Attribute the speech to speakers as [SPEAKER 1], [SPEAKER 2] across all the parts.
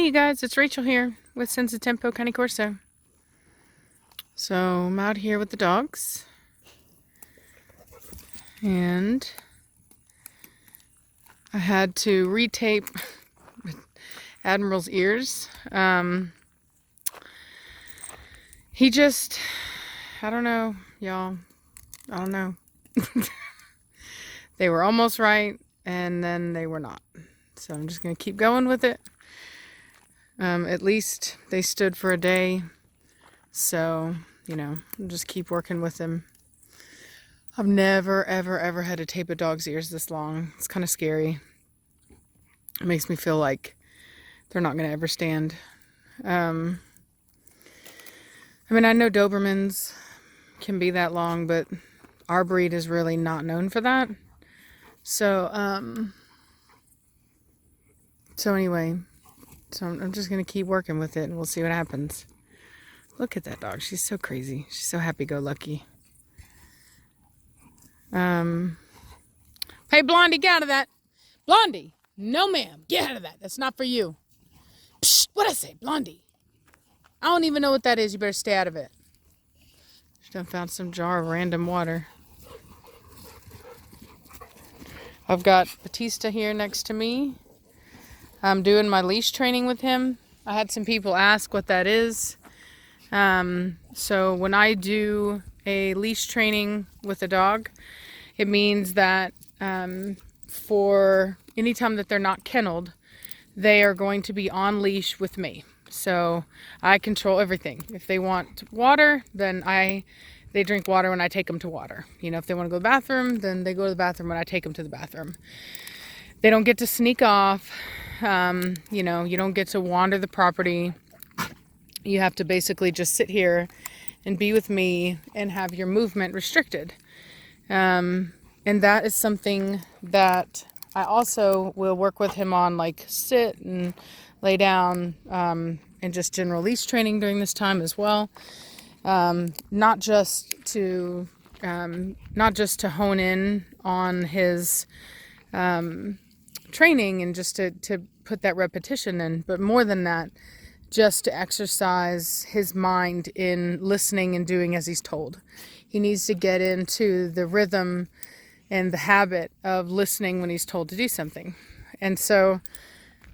[SPEAKER 1] Hey you guys, it's Rachel here with Senza Tempo Cane Corso. So I'm out here with the dogs and I had to retape Admiral's ears. He just, I don't know, y'all, I don't know. They were almost right and then they were not. So I'm just going to keep going with it. At least they stood for a day. So, you know, I'll just keep working with them. I've never, ever had to tape a dog's ears this long. It's kind of scary. It makes me feel like they're not going to ever stand. I mean, I know Dobermans can be that long, but our breed is really not known for that. So, anyway, I'm just going to keep working with it and we'll see what happens. Look at that dog. She's so crazy. She's so happy-go-lucky. Hey, Blondie, get out of that. Blondie, no ma'am. Get out of that. That's not for you. Psst, what'd I say? Blondie. I don't even know what that is. You better stay out of it. She done found some jar of random water. I've got Batista here next to me. I'm doing my leash training with him. I had some people ask what that is. So when I do a leash training with a dog, it means that for any time that they're not kenneled, they are going to be on leash with me. So I control everything. If they want water, then they drink water when I take them to water. You know, if they want to go to the bathroom, then they go to the bathroom when I take them to the bathroom. They don't get to sneak off. You know, you don't get to wander the property. You have to basically just sit here and be with me and have your movement restricted. And that is something that I also will work with him on, like sit and lay down, and just general leash training during this time as well. Not just to hone in on his training and just to put that repetition in, but more than that, just to exercise his mind in listening and doing as he's told. He needs to get into the rhythm and the habit of listening when he's told to do something. And so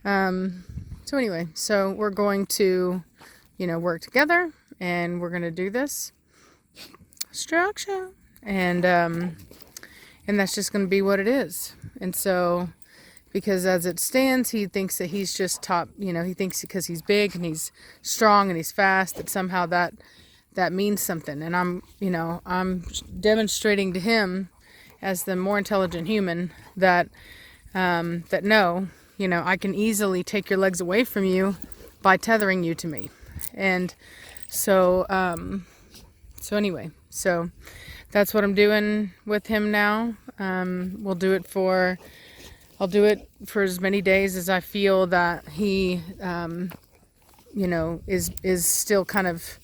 [SPEAKER 1] anyway, so we're going to, you know, work together and we're going to do this structure. And that's just going to be what it is. And so, because as it stands, he thinks that he's just top, you know, he thinks because he's big and he's strong and he's fast, that somehow that means something. And I'm demonstrating to him as the more intelligent human that no, you know, I can easily take your legs away from you by tethering you to me. And so, anyway, so that's what I'm doing with him now. I'll do it for as many days as I feel that he, you know, is still kind of,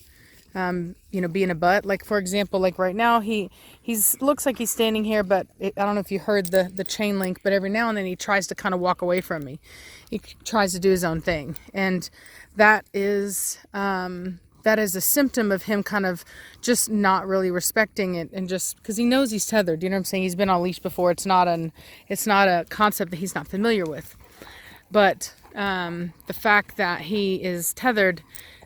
[SPEAKER 1] you know, being a butt. Like, for example, like right now, he's looks like he's standing here, but I don't know if you heard the chain link, but every now and then he tries to kind of walk away from me. He tries to do his own thing. And that is a symptom of him kind of just not really respecting it, and just because he knows he's tethered. You know what I'm saying? He's been on leash before. It's not a concept that he's not familiar with. But the fact that he is tethered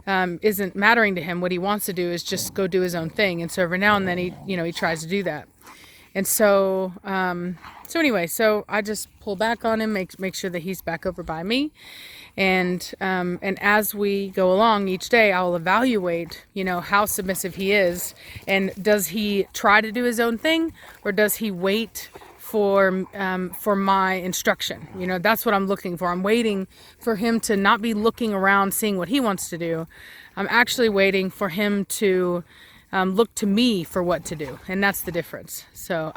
[SPEAKER 1] isn't mattering to him. What he wants to do is just go do his own thing. And so every now and then he tries to do that. And so anyway, so I just pull back on him, make sure that he's back over by me. And as we go along each day, I'll evaluate, you know, how submissive he is, and does he try to do his own thing, or does he wait for my instruction? You know, that's what I'm looking for. I'm waiting for him to not be looking around seeing what he wants to do. I'm actually waiting for him to look to me for what to do, and that's the difference. So,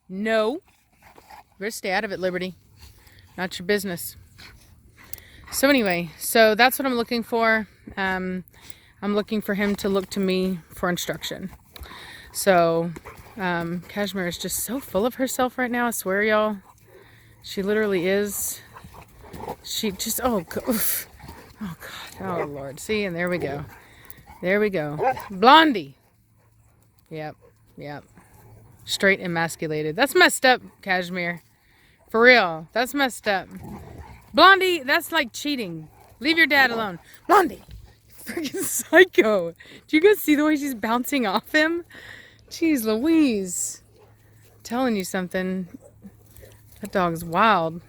[SPEAKER 1] no, you better stay out of it, Liberty. Not your business. So anyway, so that's what I'm looking for. I'm looking for him to look to me for instruction. So Cashmere is just so full of herself right now. I swear, y'all. She literally is. She just, oh, oof. Oh God, oh Lord. See, and there we go. There we go. Blondie. Yep, yep. Straight emasculated. That's messed up, Cashmere. For real, that's messed up. Blondie, that's like cheating. Leave your dad alone. Blondie. Freaking psycho. Do you guys see the way she's bouncing off him? Jeez Louise. I'm telling you something. That dog's wild.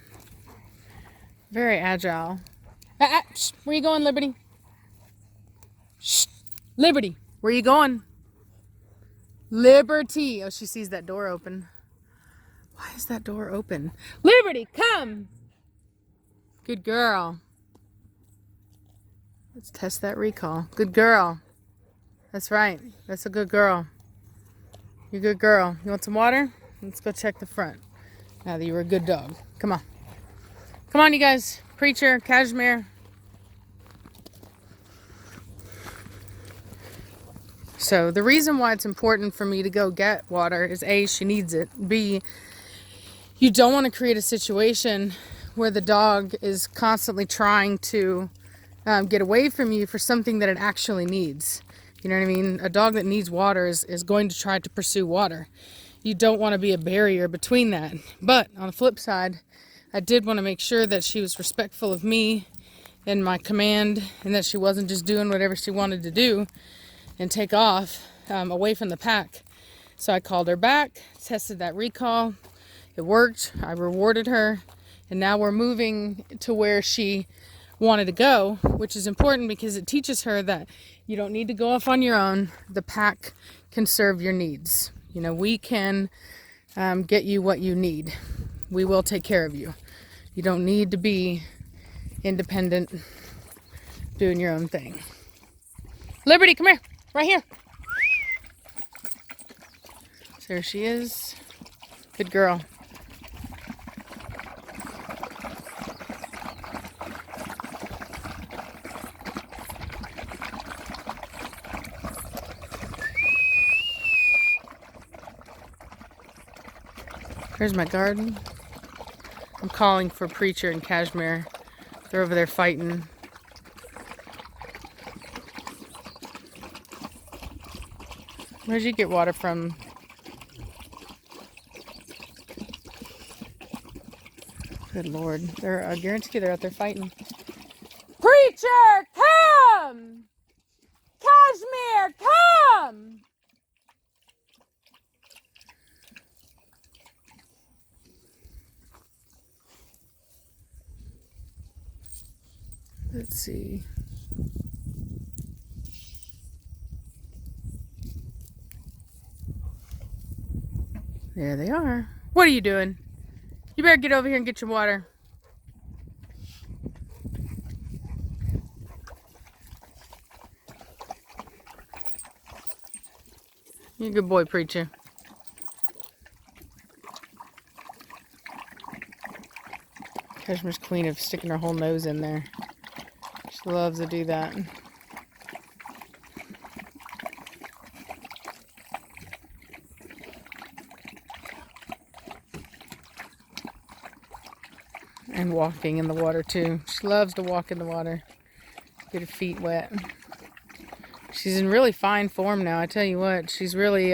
[SPEAKER 1] Very agile. Shh. Where you going, Liberty? Shh. Liberty, where you going? Liberty. Oh, she sees that door open. Why is that door open? Liberty, come. Good girl. Let's test that recall. Good girl. That's right. That's a good girl. You're a good girl. You want some water? Let's go check the front. Now that you were a good dog. Come on. Come on, you guys. Preacher, Cashmere. So the reason why it's important for me to go get water is A, she needs it. B, you don't want to create a situation where the dog is constantly trying to get away from you for something that it actually needs. You know what I mean? A dog that needs water is going to try to pursue water. You don't want to be a barrier between that. But on the flip side, I did want to make sure that she was respectful of me and my command, and that she wasn't just doing whatever she wanted to do and take off away from the pack. So I called her back, tested that recall. It worked. I rewarded her, and now we're moving to where she wanted to go, which is important because it teaches her that you don't need to go off on your own. The pack can serve your needs. You know, we can get you what you need. We will take care of you. You don't need to be independent, doing your own thing. Liberty, come here. Right here. So there she is. Good girl. Here's my garden. I'm calling for Preacher and Cashmere. They're over there fighting. Where'd you get water from? Good Lord. I guarantee they're out there fighting. Preacher, come! Cashmere, come! Let's see. There they are. What are you doing? You better get over here and get your water. You're a good boy, Preacher. Cashmere's queen of sticking her whole nose in there. She loves to do that. And walking in the water too. She loves to walk in the water. Get her feet wet. She's in really fine form now. I tell you what, she's really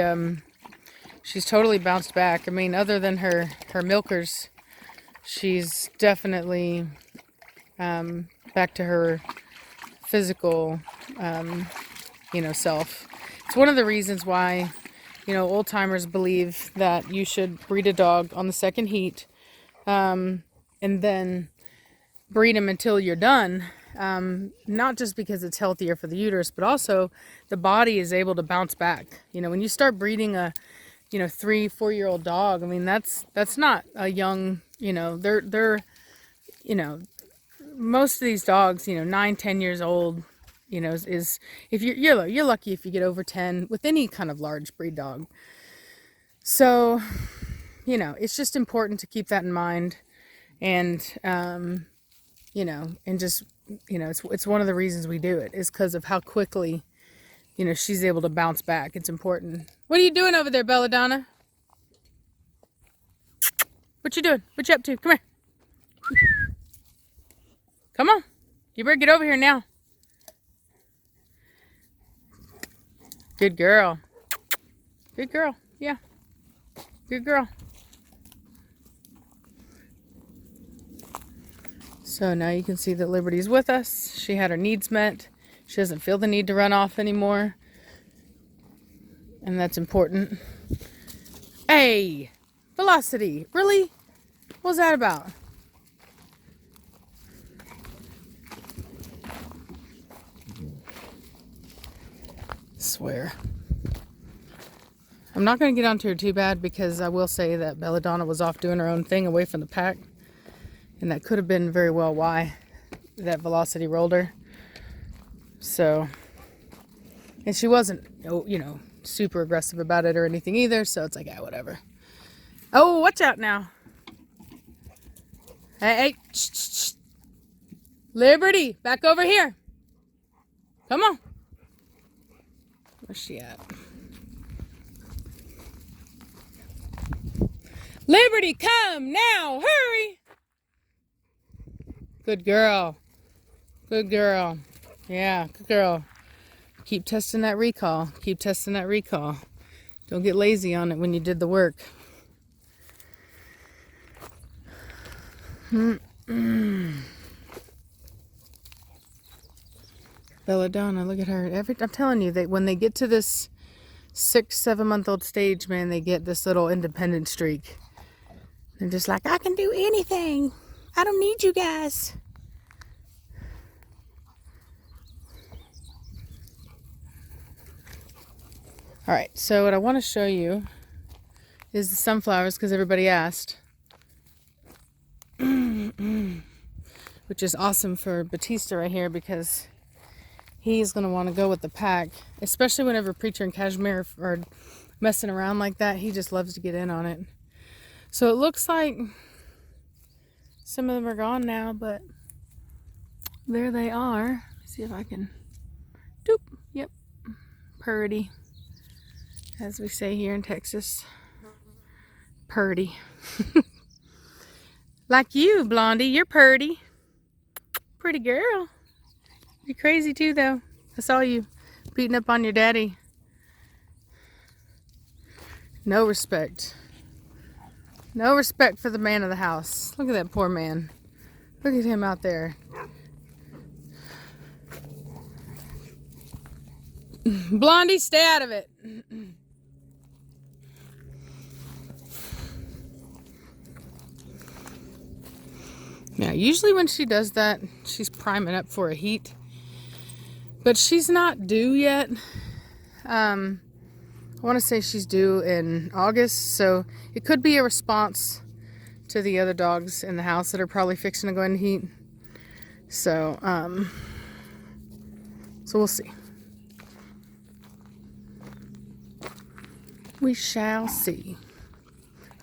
[SPEAKER 1] she's totally bounced back. I mean, other than her milkers, she's definitely back to her physical self. It's one of the reasons why old timers believe that you should breed a dog on the second heat, and then breed them until you're done. Not just because it's healthier for the uterus, but also the body is able to bounce back. When you start breeding a 3-4-year-old dog, I mean, that's not a young, they're most of these dogs, 9-10 years old, is if you're lucky if you get over 10 with any kind of large breed dog. So, it's just important to keep that in mind. And, and just, it's one of the reasons we do it is because of how quickly, she's able to bounce back. It's important. What are you doing over there, Belladonna? What you doing? What you up to? Come here. Come on. You better get over here now. Good girl. Good girl. Yeah. Good girl. So now you can see that Liberty's with us. She had her needs met. She doesn't feel the need to run off anymore. And that's important. Hey! Velocity! Really? What was that about? Swear. I'm not going to get onto her too bad because I will say that Belladonna was off doing her own thing away from the pack. And that could have been very well why that Velocity rolled her. So, and she wasn't, you know, super aggressive about it or anything either. So it's like, yeah, whatever. Oh, watch out now. Hey, shh, shh, shh. Liberty, back over here. Come on. Where's she at? Liberty, come now, hurry. Good girl. Good girl. Yeah, good girl. Keep testing that recall. Keep testing that recall. Don't get lazy on it when you did the work. Belladonna, look at her. I'm telling you, when they get to this 6-7 month old stage, man, they get this little independent streak. They're just like, I can do anything. I don't need you guys. All right, so what I want to show you is the sunflowers because everybody asked. Which is awesome for Batista right here because he's going to want to go with the pack, especially whenever Preacher and Cashmere are messing around like that. He just loves to get in on it. So it looks like some of them are gone now, but there they are. Let's see if I can. Doop. Yep. Purdy. As we say here in Texas. Purdy. Like you, Blondie. You're purdy. Pretty girl. You're crazy too, though. I saw you beating up on your daddy. No respect. No respect for the man of the house. Look at that poor man. Look at him out there. Blondie, stay out of it. Now, usually when she does that, she's priming up for a heat. But she's not due yet. I want to say she's due in August, so it could be a response to the other dogs in the house that are probably fixing to go into heat. So, so we'll see. We shall see.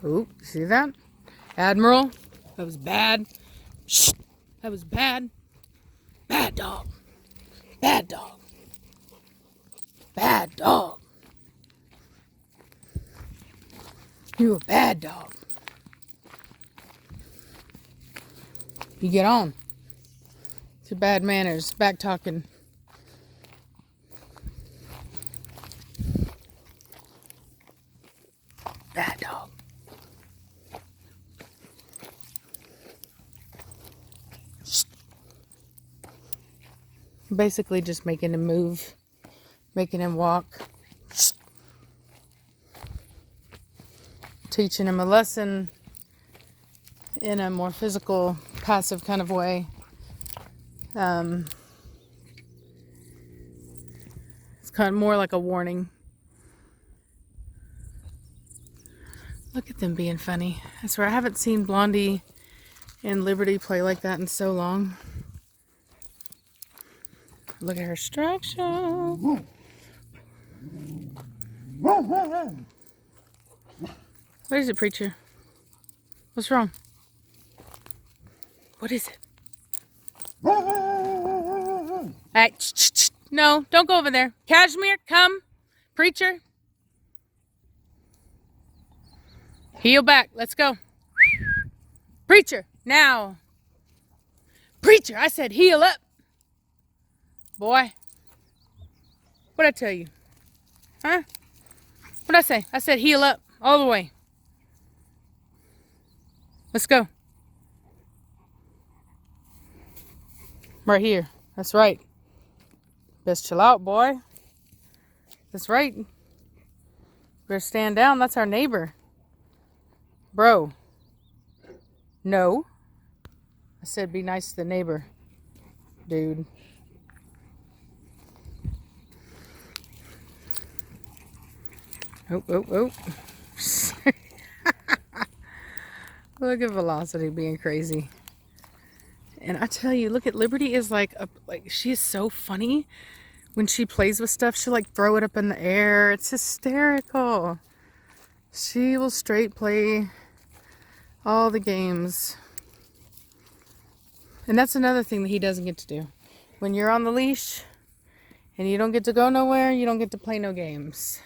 [SPEAKER 1] Oh, see that? Admiral, that was bad. Shh, that was bad. Bad dog. Bad dog. Bad dog. You a bad dog. You get on. It's your bad manners. Back talking. Bad dog. Basically just making him move. Making him walk. Teaching him a lesson in a more physical, passive kind of way. It's kind of more like a warning. Look at them being funny. I swear I haven't seen Blondie and Liberty play like that in so long. Look at her structure. What is it, Preacher? What's wrong? What is it? Hey, no, don't go over there. Cashmere, come. Preacher. Heel back. Let's go. Preacher, now. Preacher, I said heel up. Boy. What'd I tell you? Huh? What'd I say? I said heel up all the way. Let's go. Right here. That's right. Best chill out, boy. That's right. Better stand down. That's our neighbor. Bro. No. I said be nice to the neighbor. Dude. Oh, oh, oh. Look at Velocity being crazy. And I tell you, look at Liberty is like she is so funny. When she plays with stuff, she'll like throw it up in the air. It's hysterical. She will straight play all the games. And that's another thing that he doesn't get to do. When you're on the leash and you don't get to go nowhere, you don't get to play no games.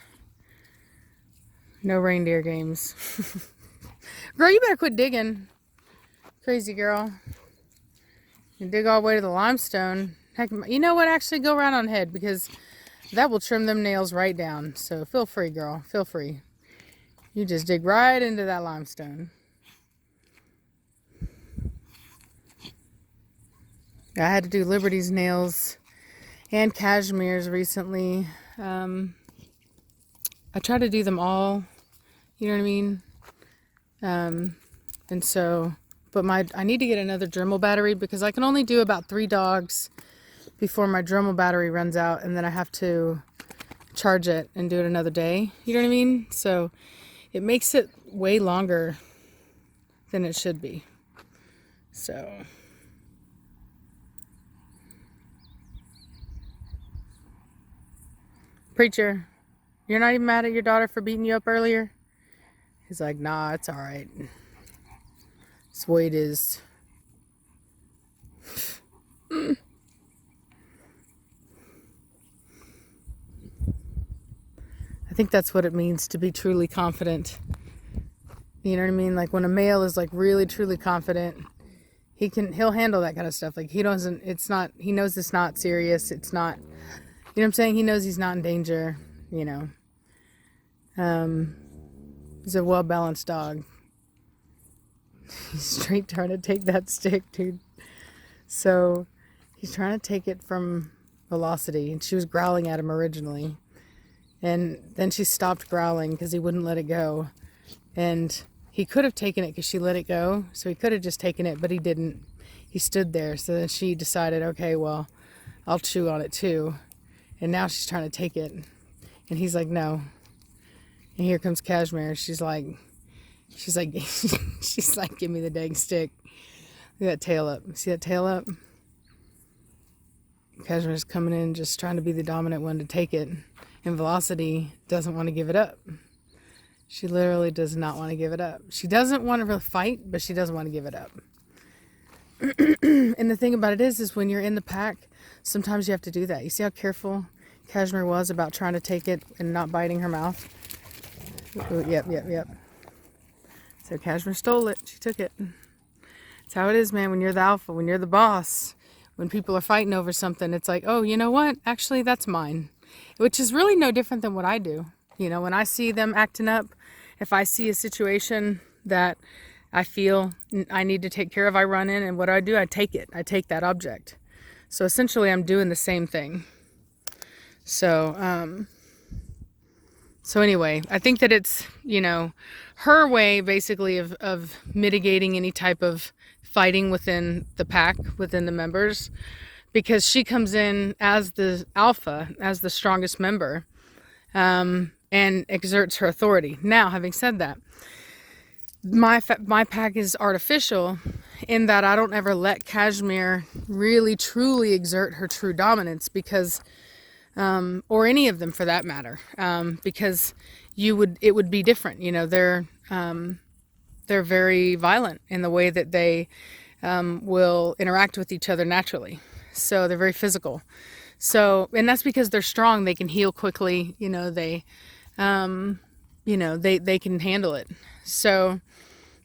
[SPEAKER 1] No reindeer games. Girl, you better quit digging. Crazy girl. You dig all the way to the limestone. Heck, you know what? Actually, go around on head because that will trim them nails right down. So feel free, girl. Feel free. You just dig right into that limestone. I had to do Liberty's nails and Cashmere's recently. I try to do them all. You know what I mean? And so... But I need to get another Dremel battery because I can only do about 3 dogs before my Dremel battery runs out, and then I have to charge it and do it another day. You know what I mean? So it makes it way longer than it should be. So Preacher, you're not even mad at your daughter for beating you up earlier? He's like, nah, it's all right. That's the way it is. I think that's what it means to be truly confident. You know what I mean? Like when a male is like really truly confident, he'll handle that kind of stuff. Like he knows it's not serious. It's not, you know what I'm saying? He knows he's not in danger, you know. He's a well-balanced dog. He's straight trying to take that stick, dude. So he's trying to take it from Velocity, and she was growling at him originally, and then she stopped growling because he wouldn't let it go, and he could have taken it because she let it go, so he could have just taken it, but he didn't. He stood there. So then she decided, okay, well, I'll chew on it too, and now she's trying to take it, and he's like, no. And here comes Cashmere. She's like, she's like, give me the dang stick. Look at that tail up. See that tail up? Cashmere's coming in just trying to be the dominant one to take it. And Velocity doesn't want to give it up. She literally does not want to give it up. She doesn't want to really fight, but she doesn't want to give it up. And the thing about it is when you're in the pack, sometimes you have to do that. You see how careful Cashmere was about trying to take it and not biting her mouth? Ooh, yep. So Cashmere stole it. She took it. That's how it is, man. When you're the alpha, when you're the boss, when people are fighting over something, it's like, oh, you know what? Actually, that's mine. Which is really no different than what I do. You know, when I see them acting up, if I see a situation that I feel I need to take care of, I run in, and what do? I take it. I take that object. So essentially, I'm doing the same thing. So, so anyway, I think that it's, you know, her way basically of mitigating any type of fighting within the pack, within the members, because she comes in as the alpha, as the strongest member, and exerts her authority. Now, having said that, my pack is artificial in that I don't ever let Cashmere really truly exert her true dominance because or any of them for that matter, because it would be different. You know, they're very violent in the way that they will interact with each other naturally. So they're very physical. So, and that's because they're strong. They can heal quickly. You know, they can handle it. So,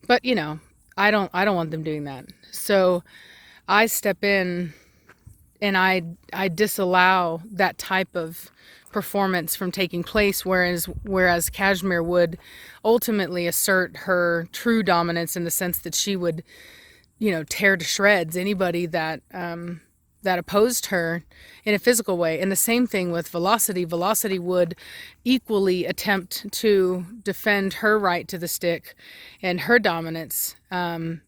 [SPEAKER 1] but you know, I don't want them doing that. So I step in and I disallow that type of performance from taking place, whereas Cashmere would ultimately assert her true dominance in the sense that she would, tear to shreds anybody that that opposed her in a physical way. And the same thing with Velocity. Velocity would equally attempt to defend her right to the stick and her dominance. And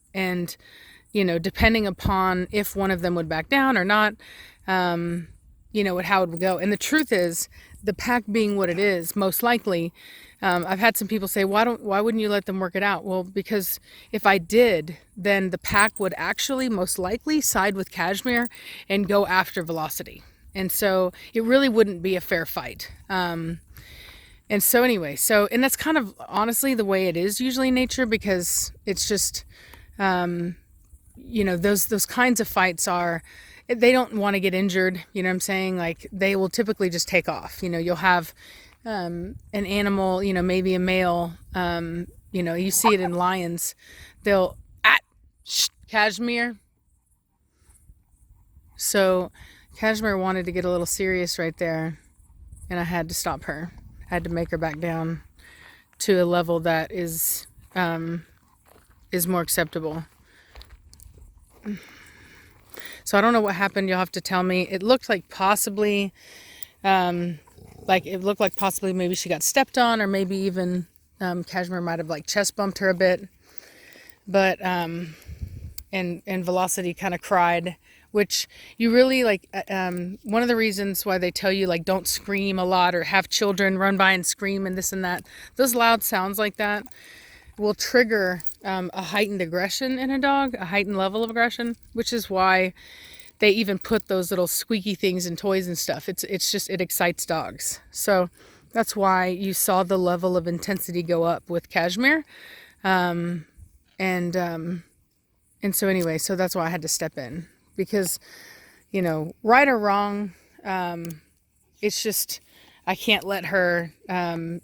[SPEAKER 1] depending upon if one of them would back down or not, how it would go. And the truth is, the pack being what it is, most likely, I've had some people say, why wouldn't you let them work it out? Well, because if I did, then the pack would actually most likely side with Cashmere and go after Velocity. And so it really wouldn't be a fair fight. And so anyway, and that's kind of honestly the way it is usually in nature, because it's just, those kinds of fights they don't want to get injured. You know what I'm saying? Like, they will typically just take off. You'll have an animal, maybe a male, you see it in lions. They'll, Cashmere. So Cashmere wanted to get a little serious right there, and I had to stop her. I had to make her back down to a level that is more acceptable. So I don't know what happened. You'll have to tell me. It looked like possibly, maybe she got stepped on, or maybe even Cashmere might have chest bumped her a bit. But and Velocity kind of cried, which you really one of the reasons why they tell you don't scream a lot or have children run by and scream and this and that. Those loud sounds like that will trigger a heightened aggression in a dog, a heightened level of aggression, which is why they even put those little squeaky things in toys and stuff. It excites dogs. So that's why you saw the level of intensity go up with Cashmere. And so anyway, so that's why I had to step in, because, right or wrong, it's just, I can't let her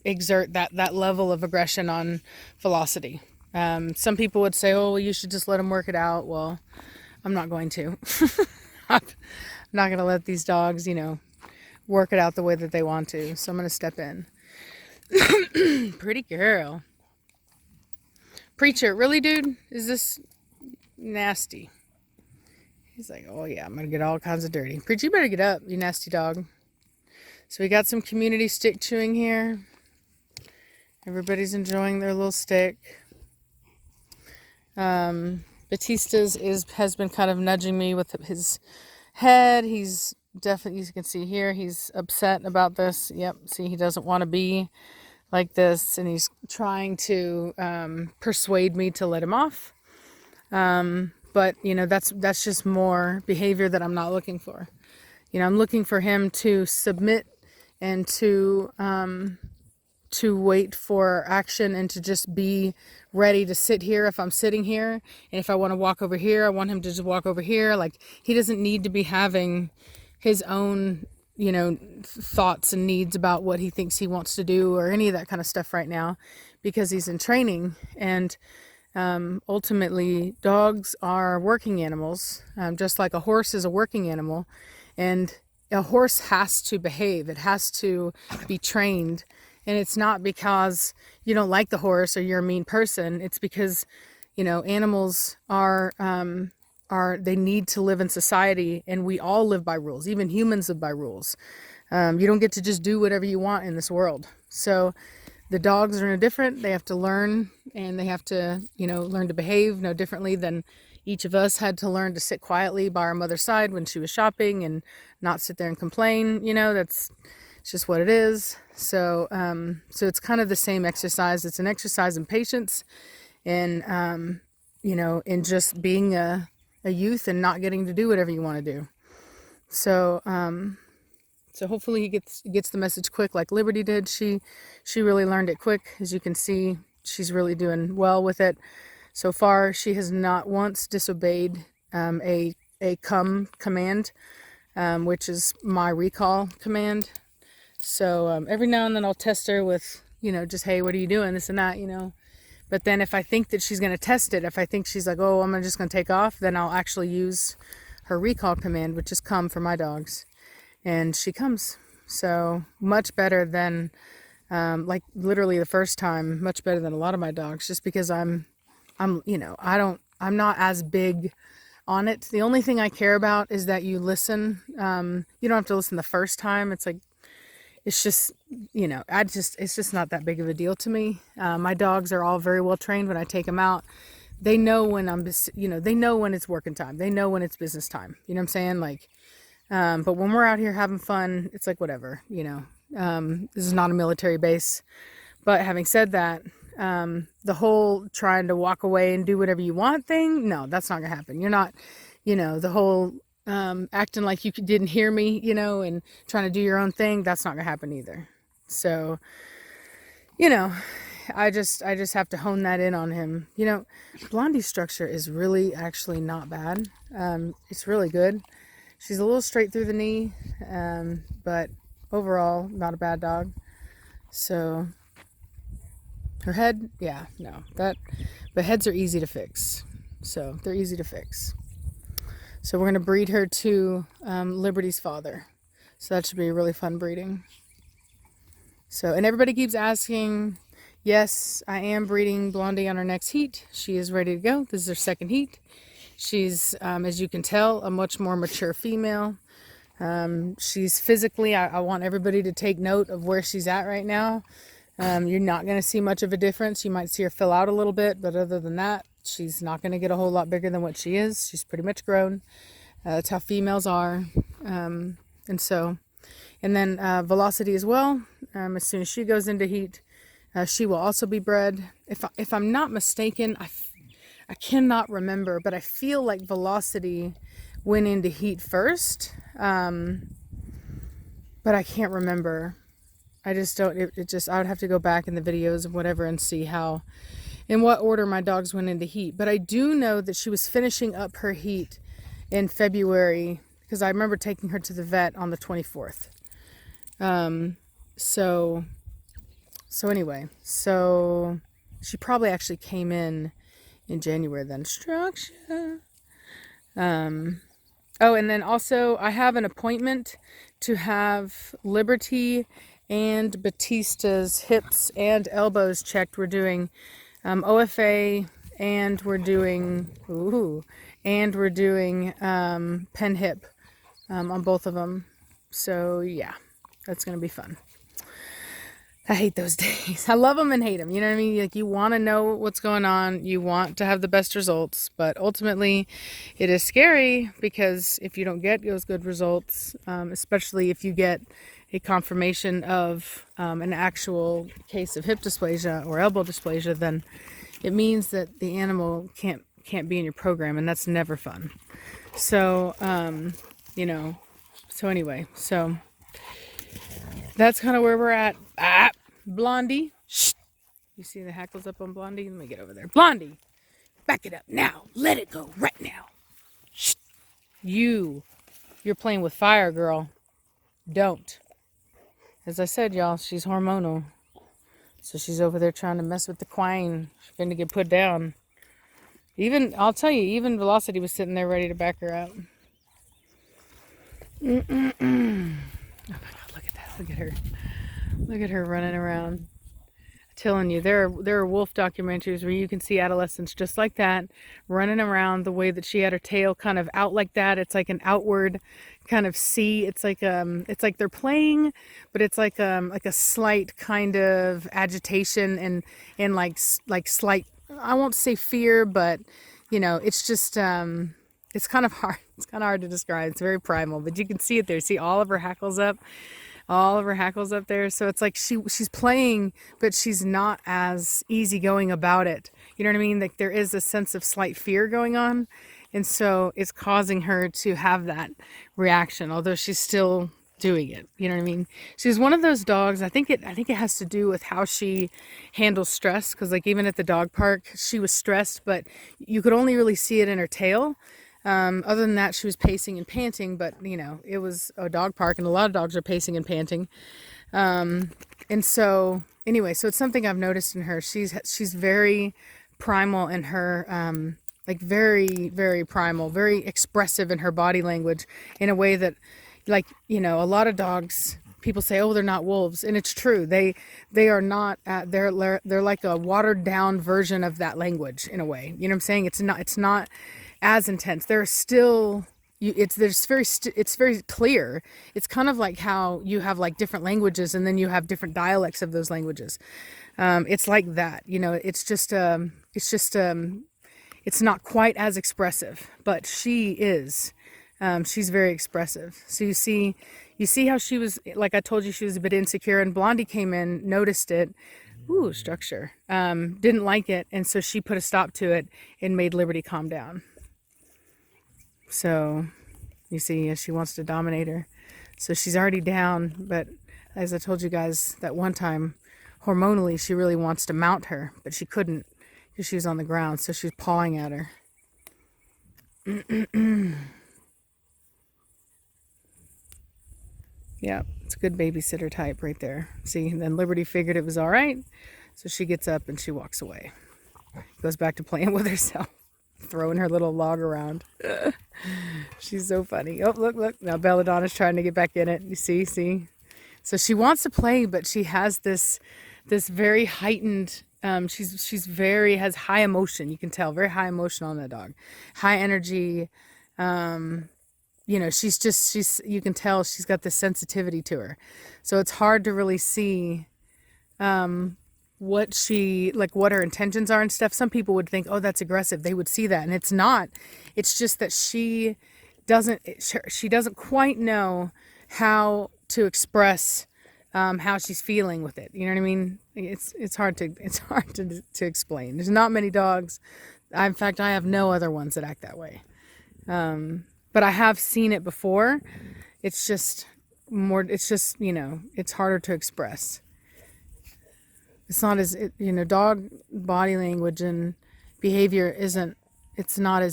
[SPEAKER 1] exert that level of aggression on Velocity. Some people would say, oh, well, you should just let them work it out. Well, I'm not going to. I'm not going to let these dogs, work it out the way that they want to. So I'm going to step in. Pretty girl. Preacher, really, dude? Is this nasty? He's like, oh yeah, I'm going to get all kinds of dirty. Preacher, you better get up, you nasty dog. So we got some community stick chewing here. Everybody's enjoying their little stick. Batista's has been kind of nudging me with his head. He's definitely, as you can see here, he's upset about this. Yep, see, he doesn't want to be like this, and he's trying to persuade me to let him off. But that's just more behavior that I'm not looking for. I'm looking for him to submit and to wait for action, and to just be ready to sit here if I'm sitting here. And if I want to walk over here, I want him to just walk over here. He doesn't need to be having his own, thoughts and needs about what he thinks he wants to do or any of that kind of stuff right now, because he's in training. And ultimately, dogs are working animals, just like a horse is a working animal. And a horse has to behave. It has to be trained. And it's not because you don't like the horse or you're a mean person. It's because, animals they need to live in society, and we all live by rules. Even humans live by rules. You don't get to just do whatever you want in this world. So the dogs are no different. They have to learn, and they have to, learn to behave no differently than each of us had to learn to sit quietly by our mother's side when she was shopping and not sit there and complain. It's just what it is. So it's kind of the same exercise. It's an exercise in patience, and, in just being a youth and not getting to do whatever you want to do. So hopefully he gets the message quick, like Liberty did. She really learned it quick. As you can see, she's really doing well with it. So far, she has not once disobeyed a come command, which is my recall command. So every now and then I'll test her with, just, hey, what are you doing? This and that, But then if I think that she's going to test it, if I think she's like, oh, I'm just going to take off, then I'll actually use her recall command, which is come for my dogs. And she comes. So much better than, like literally the first time, much better than a lot of my dogs, just because I'm, you know, I'm not as big on it. The only thing I care about is that you listen. You don't have to listen the first time. It's like, it's just, you know, it's just not that big of a deal to me. My dogs are all very well trained. When I take them out, they know when they know when it's working time. They know when it's business time. You know what I'm saying? Like, but when we're out here having fun, it's like, whatever, you know, this is not a military base. But having said that, the whole trying to walk away and do whatever you want thing, no, that's not gonna happen. You're not, you know, the whole acting like you didn't hear me, you know, and trying to do your own thing, that's not gonna happen either. So, you know, I just have to hone that in on him. You know, Blondie's structure is really actually not bad. It's really good. She's a little straight through the knee, but overall not a bad dog. So her head, yeah, no, but heads are easy to fix. So they're easy to fix. So we're going to breed her to Liberty's father. So that should be a really fun breeding. So, and everybody keeps asking, yes, I am breeding Blondie on our next heat. She is ready to go. This is her second heat. She's, as you can tell, a much more mature female. She's physically, I want everybody to take note of where she's at right now. You're not going to see much of a difference. You might see her fill out a little bit, but other than that, she's not going to get a whole lot bigger than what she is. She's pretty much grown. That's how females are. And then Velocity as well. As soon as she goes into heat, she will also be bred. If I'm not mistaken, I cannot remember, but I feel like Velocity went into heat first. But I can't remember. I just don't, I would have to go back in the videos of whatever and see in what order my dogs went into heat. But I do know that she was finishing up her heat in February, because I remember taking her to the vet on the 24th. So anyway, so she probably actually came in January then. Structure. Oh, and then also I have an appointment to have Liberty and Batista's hips and elbows checked. We're doing OFA, and we're doing pen hip on both of them. So yeah, that's gonna be fun. I hate those days. I love them and hate them. You know what I mean? Like, you want to know what's going on. You want to have the best results, but ultimately it is scary, because if you don't get those good results, especially if you get a confirmation of an actual case of hip dysplasia or elbow dysplasia, then it means that the animal can't be in your program, and that's never fun. So, you know, so anyway, so that's kind of where we're at. Blondie. Shh. You see the hackles up on Blondie? Let me get over there. Blondie, back it up now. Let it go right now. Shh. You're playing with fire, girl. Don't. As I said, y'all, she's hormonal. So she's over there trying to mess with the queen. She's going to get put down. I'll tell you, even Velocity was sitting there ready to back her out. Oh my God, look at that. Look at her. Look at her running around. I'm telling you, there are wolf documentaries where you can see adolescents just like that, running around the way that she had her tail kind of out like that. It's like an outward kind of C. It's like they're playing, but it's like a slight kind of agitation and like slight, I won't say fear, but you know, it's just it's kind of hard. It's kind of hard to describe. It's very primal, but you can see it there. See all of her hackles up. All of her hackles up there. So it's like she's playing, but she's not as easygoing about it. You know what I mean? Like, there is a sense of slight fear going on. And so it's causing her to have that reaction, although she's still doing it. You know what I mean? She's one of those dogs. I think it has to do with how she handles stress. Cause like, even at the dog park, she was stressed, but you could only really see it in her tail. Other than that, she was pacing and panting, but you know, it was a dog park and a lot of dogs are pacing and panting. And so anyway, so it's something I've noticed in her. She's very primal in her, like very, very primal, very expressive in her body language in a way that, like, you know, a lot of dogs, people say, oh, they're not wolves. And it's true. They are not, they're like a watered down version of that language in a way. You know what I'm saying? It's not as intense. They're still, it's very clear. It's kind of like how you have like different languages and then you have different dialects of those languages. It's like that, you know, it's not quite as expressive, but she is. She's very expressive. So you see how she was, like I told you, she was a bit insecure, and Blondie came in, noticed it. Ooh, structure. Didn't like it, and so she put a stop to it and made Liberty calm down. So you see, she wants to dominate her. So she's already down, but as I told you guys that one time, hormonally, she really wants to mount her, but she couldn't because she was on the ground, so she's pawing at her. Yeah, it's a good babysitter type right there. See, and then Liberty figured it was all right, so she gets up and she walks away. Goes back to playing with herself, throwing her little log around. She's so funny. Oh, look. Now Belladonna's trying to get back in it. You see? So she wants to play, but she has this very heightened, has high emotion. You can tell, very high emotion on that dog. High energy. You know, you can tell she's got this sensitivity to her. So it's hard to really see what her intentions are and stuff. Some people would think, oh, that's aggressive. They would see that, and it's not. It's just that she doesn't quite know how to express how she's feeling with it. You know what I mean? It's hard to explain. There's not many dogs. In fact, I have no other ones that act that way. But I have seen it before. It's just, you know, it's harder to express. It's not as, you know, dog body language and behavior it's not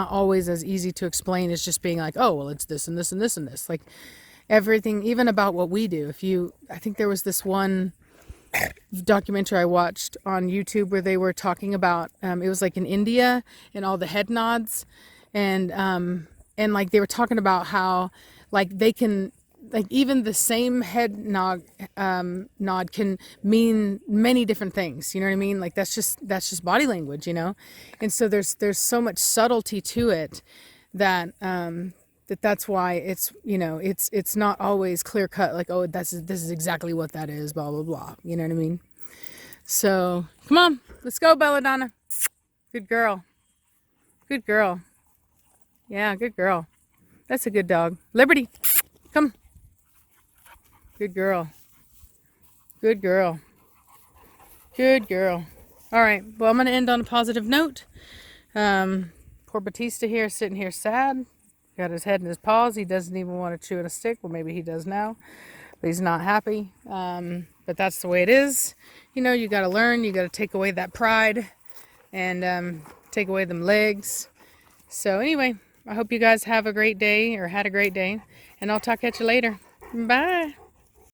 [SPEAKER 1] always as easy to explain as just being like, oh, well, it's this and this and this and this. Like everything, even about what we do. I think there was this one documentary I watched on YouTube where they were talking about, it was like in India and all the head nods. And like they were talking about how like they can, like even the same head nod can mean many different things. You know what I mean? Like that's just body language, you know? And so there's so much subtlety to it that, that's why it's, you know, it's not always clear cut. Like, oh, this is exactly what that is, blah, blah, blah. You know what I mean? So come on, let's go, Belladonna. Good girl. Good girl. Yeah, good girl. That's a good dog. Liberty, come. Good girl. Good girl. Good girl. All right, well, I'm going to end on a positive note. Poor Batista here, sitting here sad. Got his head in his paws. He doesn't even want to chew on a stick. Well, maybe he does now, but he's not happy. But that's the way it is. You know, you got to learn. You got to take away that pride and take away them legs. So anyway, I hope you guys have a great day or had a great day, and I'll talk at you later. Bye.